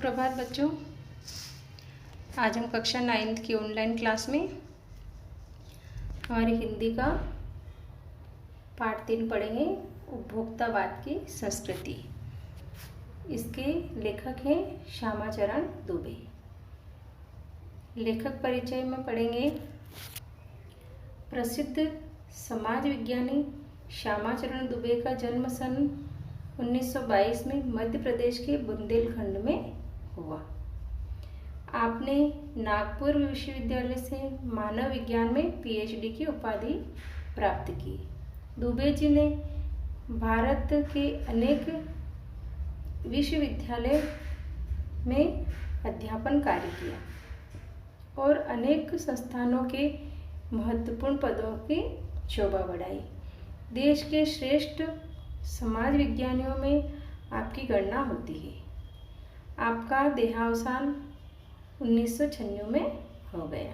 सुप्रभात बच्चों। आज हम कक्षा 9th की ऑनलाइन क्लास में हमारी हिंदी का पाठ 3 पढ़ेंगे, उपभोक्तावाद की संस्कृति। इसके लेखक हैं श्यामाचरण दुबे। लेखक परिचय में पढ़ेंगे। प्रसिद्ध समाज विज्ञानी श्यामाचरण दुबे का जन्म सन 1922 में मध्य प्रदेश के बुंदेलखंड में हुआ। आपने नागपुर विश्वविद्यालय से मानव विज्ञान में पीएचडी की उपाधि प्राप्त की। दुबे जी ने भारत के अनेक विश्वविद्यालय में अध्यापन कार्य किया और अनेक संस्थानों के महत्वपूर्ण पदों की शोभा बढ़ाई। देश के श्रेष्ठ समाज विज्ञानियों में आपकी गणना होती है। आपका देहावसान 1996 में हो गया।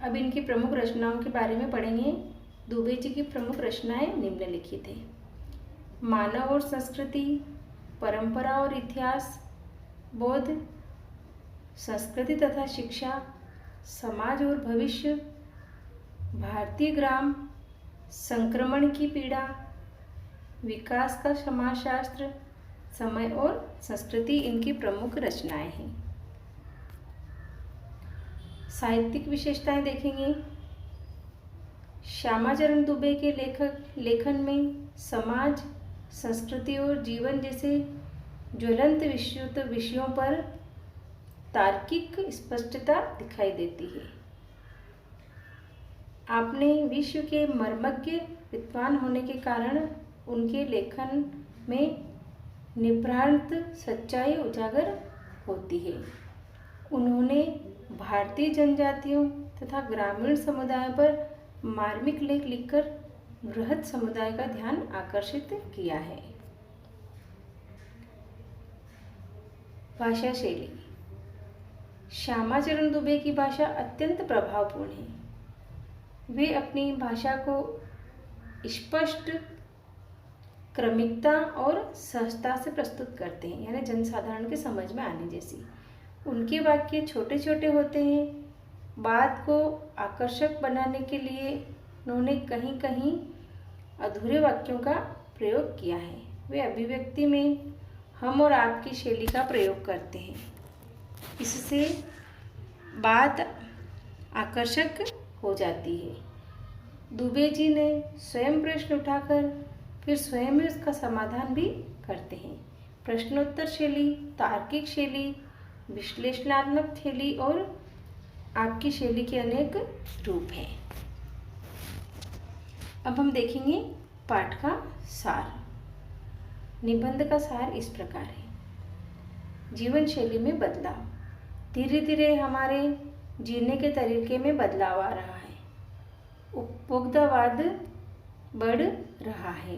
अब इनकी प्रमुख रचनाओं के बारे में पढ़ेंगे। दुबे जी की प्रमुख रचनाएं निम्नलिखित है। मानव और संस्कृति, परंपरा और इतिहास, बौद्ध, संस्कृति तथा शिक्षा, समाज और भविष्य, भारतीय ग्राम, संक्रमण की पीड़ा, विकास का समाजशास्त्र, समय और संस्कृति इनकी प्रमुख रचनाएं हैं। साहित्यिक विशेषताएं देखेंगे। श्यामाचरण दुबे के लेखन में समाज, संस्कृति और जीवन जैसे ज्वलंत विषयों पर तार्किक स्पष्टता दिखाई देती है। आपने विश्व के मर्मज्ञ विद्वान होने के कारण उनके लेखन में निभृत सच्चाई उजागर होती है। उन्होंने भारतीय जनजातियों तथा ग्रामीण समुदाय पर मार्मिक लेख लिखकर बृहद समुदाय का ध्यान आकर्षित किया है। भाषा शैली। श्यामाचरण दुबे की भाषा अत्यंत प्रभावपूर्ण है। वे अपनी भाषा को स्पष्ट, क्रमिकता और सहजता से प्रस्तुत करते हैं, यानी जनसाधारण के समझ में आने जैसी। उनके वाक्य छोटे छोटे होते हैं। बात को आकर्षक बनाने के लिए उन्होंने कहीं कहीं अधूरे वाक्यों का प्रयोग किया है। वे अभिव्यक्ति में हम और आप की शैली का प्रयोग करते हैं। इससे बात आकर्षक हो जाती है। दुबे जी ने स्वयं प्रश्न उठाकर फिर स्वयं ही उसका समाधान भी करते हैं। प्रश्नोत्तर शैली, तार्किक शैली, विश्लेषणात्मक शैली और आपकी शैली के अनेक रूप हैं। अब हम देखेंगे पाठ का सार। निबंध का सार इस प्रकार है। जीवन शैली में बदलाव। धीरे धीरे हमारे जीने के तरीके में बदलाव आ रहा है। उपभोक्तावाद बढ़ रहा है।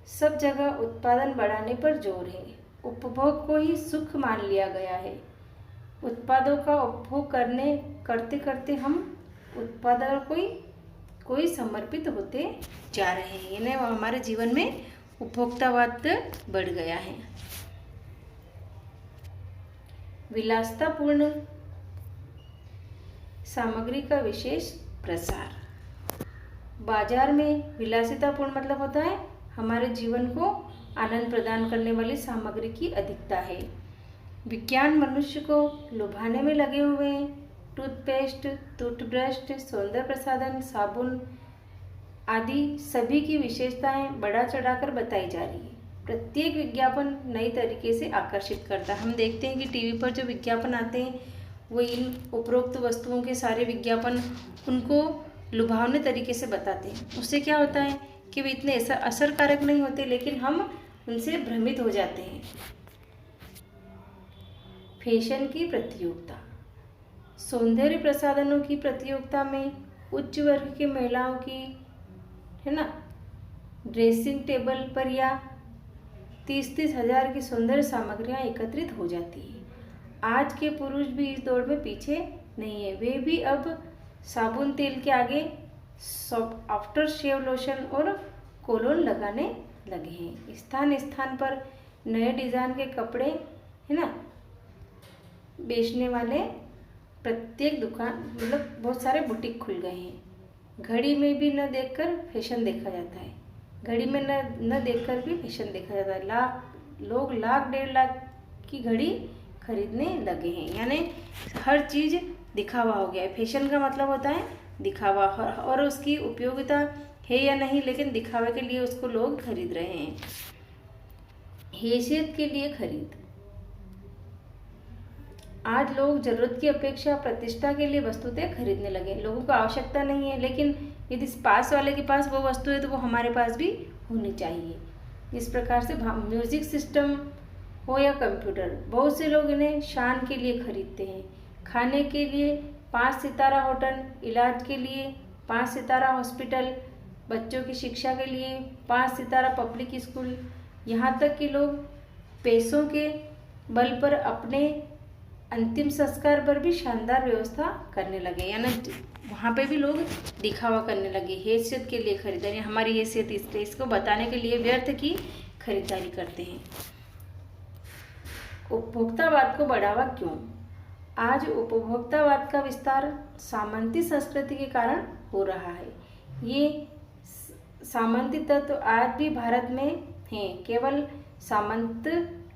सब जगह उत्पादन बढ़ाने पर जोर है। उपभोग को ही सुख मान लिया गया है। उत्पादों का उपभोग करते करते हम उत्पादों कोई समर्पित होते जा रहे हैं, यानी हमारे जीवन में उपभोक्तावाद बढ़ गया है। विलासितापूर्ण सामग्री का विशेष प्रसार। बाजार में विलासितापूर्ण मतलब होता है हमारे जीवन को आनंद प्रदान करने वाली सामग्री की अधिकता है। विज्ञान मनुष्य को लुभाने में लगे हुए हैं। टूथपेस्ट, टूथब्रश, सौंदर्य प्रसाधन, साबुन आदि सभी की विशेषताएं बढ़ा चढ़ाकर बताई जा रही है। प्रत्येक विज्ञापन नई तरीके से आकर्षित करता है। हम देखते हैं कि टीवी पर जो विज्ञापन आते हैं वो इन उपरोक्त वस्तुओं के सारे विज्ञापन उनको लुभावने तरीके से बताते हैं। उससे क्या होता है कि वे इतने असरकारक नहीं होते, लेकिन हम उनसे भ्रमित हो जाते हैं। फैशन की प्रतियोगिता। सौंदर्य प्रसाधनों की प्रतियोगिता में उच्च वर्ग की महिलाओं की ड्रेसिंग टेबल पर या 30-30 हजार की सौंदर्य सामग्रियां एकत्रित हो जाती है। आज के पुरुष भी इस दौड़ में पीछे नहीं है। वे भी अब साबुन तेल के आगे आफ्टर शेव लोशन और कोलोन लगाने लगे हैं। स्थान स्थान पर नए डिज़ाइन के कपड़े है ना बेचने वाले प्रत्येक दुकान मतलब बहुत सारे बुटीक खुल गए हैं। घड़ी में भी न देखकर फैशन देखा जाता है, घड़ी में न देखकर भी फैशन देखा जाता है। लोग लाख 1.5 लाख की घड़ी खरीदने लगे हैं, यानी हर चीज़ दिखावा हो गया है। फैशन का मतलब होता है दिखावा, और उसकी उपयोगिता है या नहीं, लेकिन दिखावे के लिए उसको लोग खरीद रहे हैं। हैसियत के लिए खरीद। आज लोग जरूरत की अपेक्षा प्रतिष्ठा के लिए वस्तुएं खरीदने लगे। लोगों को आवश्यकता नहीं है, लेकिन यदि पास वाले के पास वो वस्तु है तो वो हमारे पास भी होनी चाहिए। इस प्रकार से म्यूजिक सिस्टम हो या कंप्यूटर, बहुत से लोग इन्हें शान के लिए खरीदते हैं। खाने के लिए 5 सितारा होटल, इलाज के लिए 5 सितारा हॉस्पिटल, बच्चों की शिक्षा के लिए 5 सितारा पब्लिक स्कूल, यहाँ तक कि लोग पैसों के बल पर अपने अंतिम संस्कार पर भी शानदार व्यवस्था करने लगे, यानी वहाँ पे भी लोग दिखावा करने लगे। हैसियत के लिए खरीदारी, हमारी हैसियत इसको बताने के लिए व्यर्थ की खरीदारी करते हैं। उपभोक्तावाद को बढ़ावा क्यों? आज उपभोक्तावाद का विस्तार सामंती संस्कृति के कारण हो रहा है। ये सामंती तत्व आज भी भारत में हैं, केवल सामंत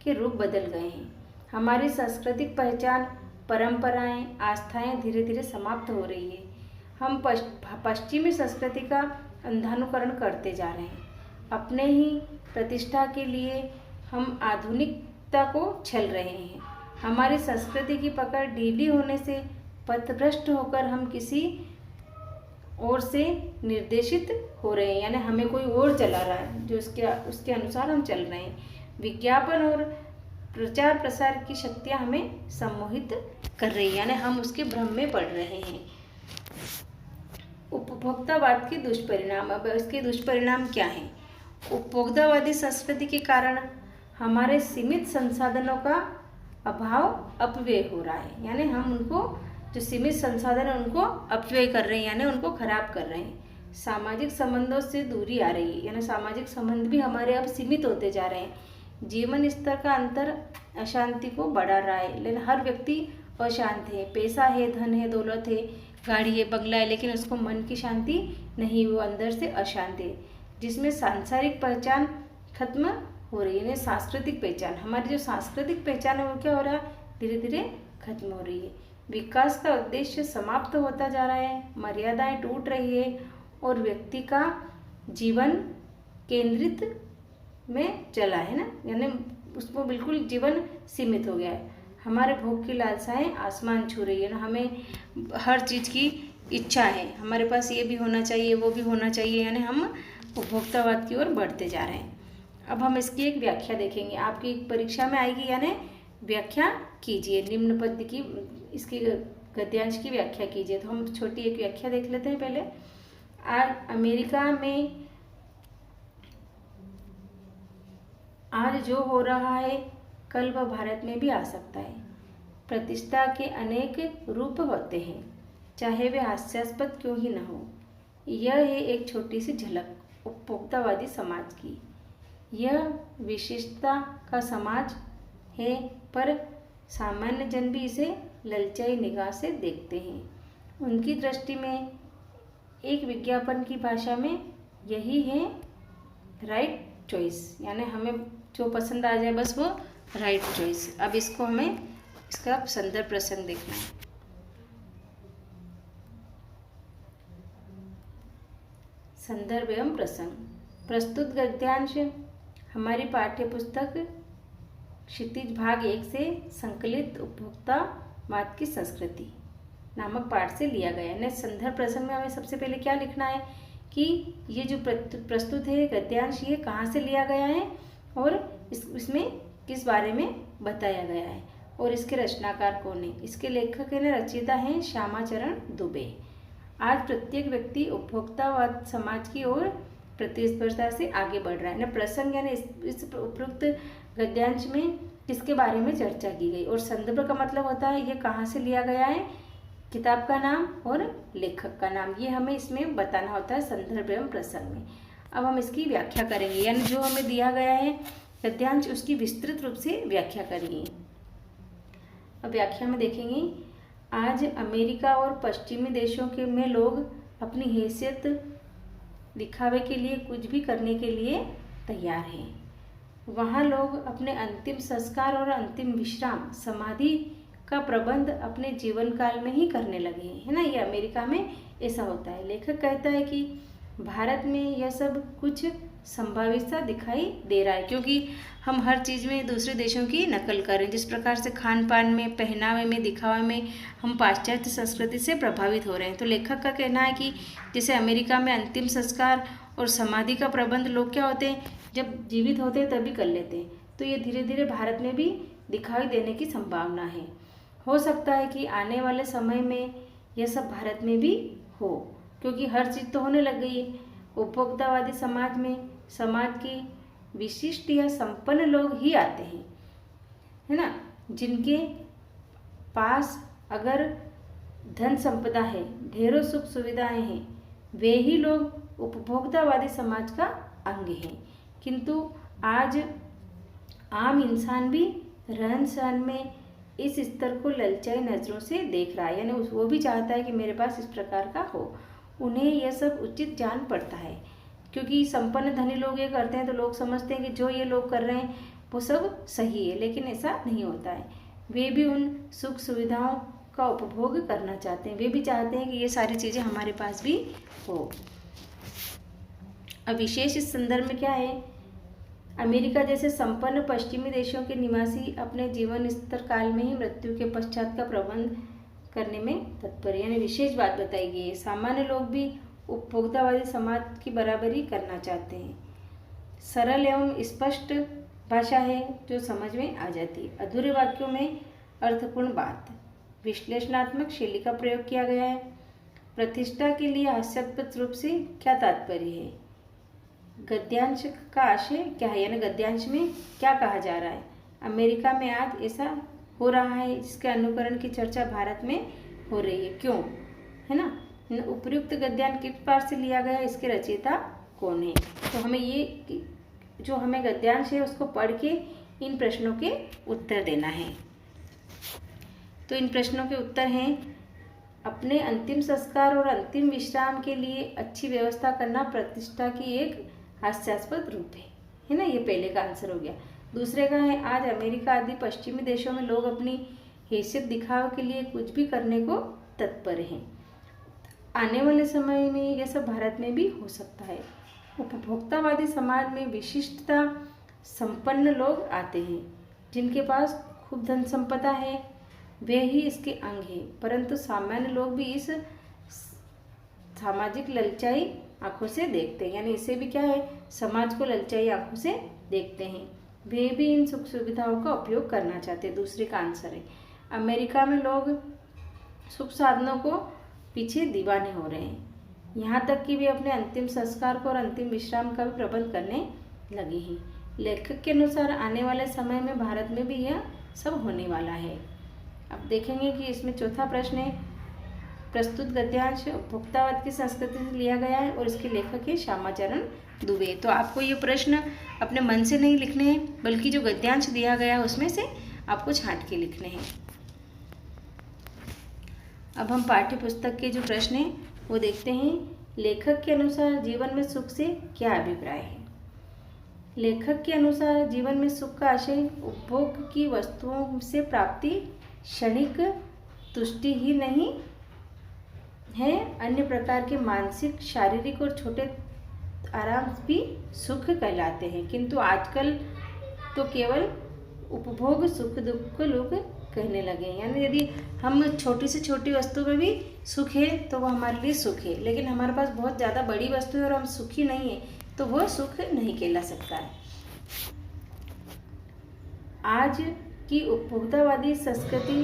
के रूप बदल गए हैं। हमारी सांस्कृतिक पहचान, परंपराएं, आस्थाएं धीरे धीरे समाप्त हो रही है। हम पश्चिमी संस्कृति का अंधानुकरण करते जा रहे हैं। अपने ही प्रतिष्ठा के लिए हम आधुनिकता को छल रहे हैं। हमारी संस्कृति की पकड़ ढीली होने से पथभ्रष्ट होकर हम किसी और से निर्देशित हो रहे हैं, यानी हमें कोई और चला रहा है जो उसके अनुसार हम चल रहे हैं। विज्ञापन और प्रचार प्रसार की शक्तियाँ हमें सम्मोहित कर रही है, यानी हम उसके भ्रम में पड़ रहे हैं। उपभोक्तावाद के दुष्परिणाम, अब इसके दुष्परिणाम क्या हैं? उपभोक्तावादी संस्कृति के कारण हमारे सीमित संसाधनों का अभाव अपव्यय हो रहा है, यानी हम उनको जो सीमित संसाधन है उनको अपव्यय कर रहे हैं, यानी उनको खराब कर रहे हैं। सामाजिक संबंधों से दूरी आ रही है, यानी सामाजिक संबंध भी हमारे अब सीमित होते जा रहे हैं। जीवन स्तर का अंतर अशांति को बढ़ा रहा है, लेकिन हर व्यक्ति अशांत है। पैसा है, धन है, दौलत है, गाड़ी है, बंगला है, लेकिन उसको मन की शांति नहीं, वो अंदर से अशांत है। जिसमें सांसारिक पहचान खत्म हो रही है, सांस्कृतिक पहचान, हमारी जो सांस्कृतिक पहचान है वो क्या हो रहा है? धीरे धीरे खत्म हो रही है। विकास का उद्देश्य समाप्त होता जा रहा है, मर्यादाएं टूट रही है और व्यक्ति का जीवन केंद्रित में चला है ना, यानी उसको बिल्कुल जीवन सीमित हो गया है। हमारे भोग की लालसाएं आसमान छू रही है ना, हमें हर चीज़ की इच्छा है, हमारे पास ये भी होना चाहिए, वो भी होना चाहिए, यानी हम उपभोक्तावाद की ओर बढ़ते जा रहे हैं। अब हम इसकी एक व्याख्या देखेंगे, आपकी परीक्षा में आएगी, यानी व्याख्या कीजिए। निम्न पद की इसकी गद्यांश की व्याख्या कीजिए। तो हम छोटी एक व्याख्या देख लेते हैं पहले। आज अमेरिका में आज जो हो रहा है कल वह भारत में भी आ सकता है। प्रतिष्ठा के अनेक रूप होते हैं, चाहे वे हास्यास्पद क्यों ही न हो। यह है एक छोटी सी झलक उपभोक्तावादी समाज की। यह विशिष्टता का समाज है, पर सामान्य जन भी इसे ललचाई निगाह से देखते हैं। उनकी दृष्टि में एक विज्ञापन की भाषा में यही है राइट चॉइस, यानी हमें जो पसंद आ जाए बस वो राइट चॉइस। अब इसको हमें इसका संदर्भ प्रसंग देखना है। संदर्भ एवं प्रसंग। प्रस्तुत गद्यांश हमारी पाठ्य पुस्तक क्षितिज भाग 1 से संकलित उपभोक्तावाद की संस्कृति नामक पाठ से लिया गया है। संदर्भ प्रसंग में हमें सबसे पहले क्या लिखना है कि ये जो प्रस्तुत है गद्यांश, ये कहाँ से लिया गया है और इसमें किस बारे में बताया गया है और इसके रचनाकार कौन है। इसके लेखक है ना, रचयिता हैं श्यामाचरण दुबे। आज प्रत्येक व्यक्ति उपभोक्तावाद समाज की ओर प्रतिस्पर्धा से आगे बढ़ रहा है ना। प्रसंग यानी इस उपरोक्त गद्यांश में किसके बारे में चर्चा की गई, और संदर्भ का मतलब होता है ये कहाँ से लिया गया है, किताब का नाम और लेखक का नाम, ये हमें इसमें बताना होता है संदर्भ एवं प्रसंग में। अब हम इसकी व्याख्या करेंगे, यानी जो हमें दिया गया है गद्यांश उसकी विस्तृत रूप से व्याख्या करेंगे। अब व्याख्या में देखेंगे, आज अमेरिका और पश्चिमी देशों के में लोग अपनी हैसियत दिखावे के लिए कुछ भी करने के लिए तैयार हैं। वहाँ लोग अपने अंतिम संस्कार और अंतिम विश्राम समाधि का प्रबंध अपने जीवन काल में ही करने लगे हैं, है ना। ये अमेरिका में ऐसा होता है। लेखक कहता है कि भारत में यह सब कुछ संभावित सा दिखाई दे रहा है, क्योंकि हम हर चीज़ में दूसरे देशों की नकल करें। जिस प्रकार से खान पान में, पहनावे में, दिखावे में हम पाश्चात्य संस्कृति से प्रभावित हो रहे हैं। तो लेखक का कहना है कि जैसे अमेरिका में अंतिम संस्कार और समाधि का प्रबंध लोग क्या होते हैं, जब जीवित होते हैं तभी कर लेते हैं, तो ये धीरे धीरे भारत में भी दिखाई देने की संभावना है। हो सकता है कि आने वाले समय में यह सब भारत में भी हो, क्योंकि हर चीज़ तो होने लग गई है। उपभोक्तावादी समाज में समाज के विशिष्ट या संपन्न लोग ही आते हैं, है ना। जिनके पास अगर धन संपदा है, ढेरों सुख सुविधाएं हैं, वे ही लोग उपभोक्तावादी समाज का अंग हैं। किंतु आज आम इंसान भी रहन सहन में इस स्तर को ललचाई नज़रों से देख रहा है, यानी वो भी चाहता है कि मेरे पास इस प्रकार का हो। उन्हें यह सब उचित जान पड़ता है, क्योंकि संपन्न धनी लोग ये करते हैं तो लोग समझते हैं कि जो ये लोग कर रहे हैं वो सब सही है, लेकिन ऐसा नहीं होता है। वे भी उन सुख सुविधाओं का उपभोग करना चाहते हैं, वे भी चाहते हैं कि ये सारी चीज़ें हमारे पास भी हो। अब विशेष इस संदर्भ में क्या है, अमेरिका जैसे संपन्न पश्चिमी देशों के निवासी अपने जीवन स्तर काल में ही मृत्यु के पश्चात का प्रबंध करने में तत्पर, यानी विशेष बात बताई गई है। सामान्य लोग भी उपभोक्तावादी समाज की बराबरी करना चाहते हैं। सरल एवं स्पष्ट भाषा है जो समझ में आ जाती है। अधूरे वाक्यों में अर्थपूर्ण बात, विश्लेषणात्मक शैली का प्रयोग किया गया है। प्रतिष्ठा के लिए हास्यास्पद रूप से क्या तात्पर्य है, गद्यांश का आशय क्या है, यानी गद्यांश में क्या कहा जा रहा है। अमेरिका में आज ऐसा हो रहा है जिसके अनुकरण की चर्चा भारत में हो रही है, क्यों, है ना। उपयुक्त गद्यांश किस पार से लिया गया, इसके रचयिता कौन है। तो हमें ये जो हमें गद्यांश है उसको पढ़ के इन प्रश्नों के उत्तर देना है। तो इन प्रश्नों के उत्तर हैं, अपने अंतिम संस्कार और अंतिम विश्राम के लिए अच्छी व्यवस्था करना प्रतिष्ठा की एक हास्यास्पद रूप है ना। ये पहले का आंसर हो गया। दूसरे का है, आज अमेरिका आदि पश्चिमी देशों में लोग अपनी हैसियत दिखावे के लिए कुछ भी करने को तत्पर हैं। आने वाले समय में यह सब भारत में भी हो सकता है। उपभोक्तावादी समाज में विशिष्टता संपन्न लोग आते हैं, जिनके पास खूब धन संपदा है, वे ही इसके अंग हैं। परंतु सामान्य लोग भी इस सामाजिक ललचाई आंखों से देखते हैं, यानी इसे भी क्या है, समाज को ललचाई आंखों से देखते हैं। वे भी इन सुख सुविधाओं का उपयोग करना चाहते हैं। दूसरे का आंसर है, अमेरिका में लोग सुख साधनों को पीछे दीवाने हो रहे हैं, यहाँ तक कि वे अपने अंतिम संस्कार को और अंतिम विश्राम का भी प्रबंध करने लगे हैं। लेखक के अनुसार आने वाले समय में भारत में भी यह सब होने वाला है। अब देखेंगे कि इसमें चौथा प्रश्न है, प्रस्तुत गद्यांश उपभोक्तावाद की संस्कृति से लिया गया है और इसके लेखक है श्यामाचरण दुबे। तो आपको ये प्रश्न अपने मन से नहीं लिखने हैं, बल्कि जो गद्यांश दिया गया है उसमें से आपको छांट के लिखने हैं। अब हम पाठ्य पुस्तक के जो प्रश्न हैं वो देखते हैं। लेखक के अनुसार जीवन में सुख से क्या अभिप्राय है। लेखक के अनुसार जीवन में सुख का आशय उपभोग की वस्तुओं से प्राप्ति क्षणिक तुष्टि ही नहीं है, अन्य प्रकार के मानसिक, शारीरिक और छोटे आराम भी सुख कहलाते हैं। किंतु आजकल तो केवल उपभोग सुख दुख को लोग कहने लगे हैं, यानी यदि हम छोटी से छोटी वस्तु में भी सुख है तो वो हमारे लिए सुख है, लेकिन हमारे पास बहुत ज़्यादा बड़ी वस्तु है और हम सुखी नहीं है तो वो सुख नहीं कहला सकता है। आज की उपभोक्तावादी संस्कृति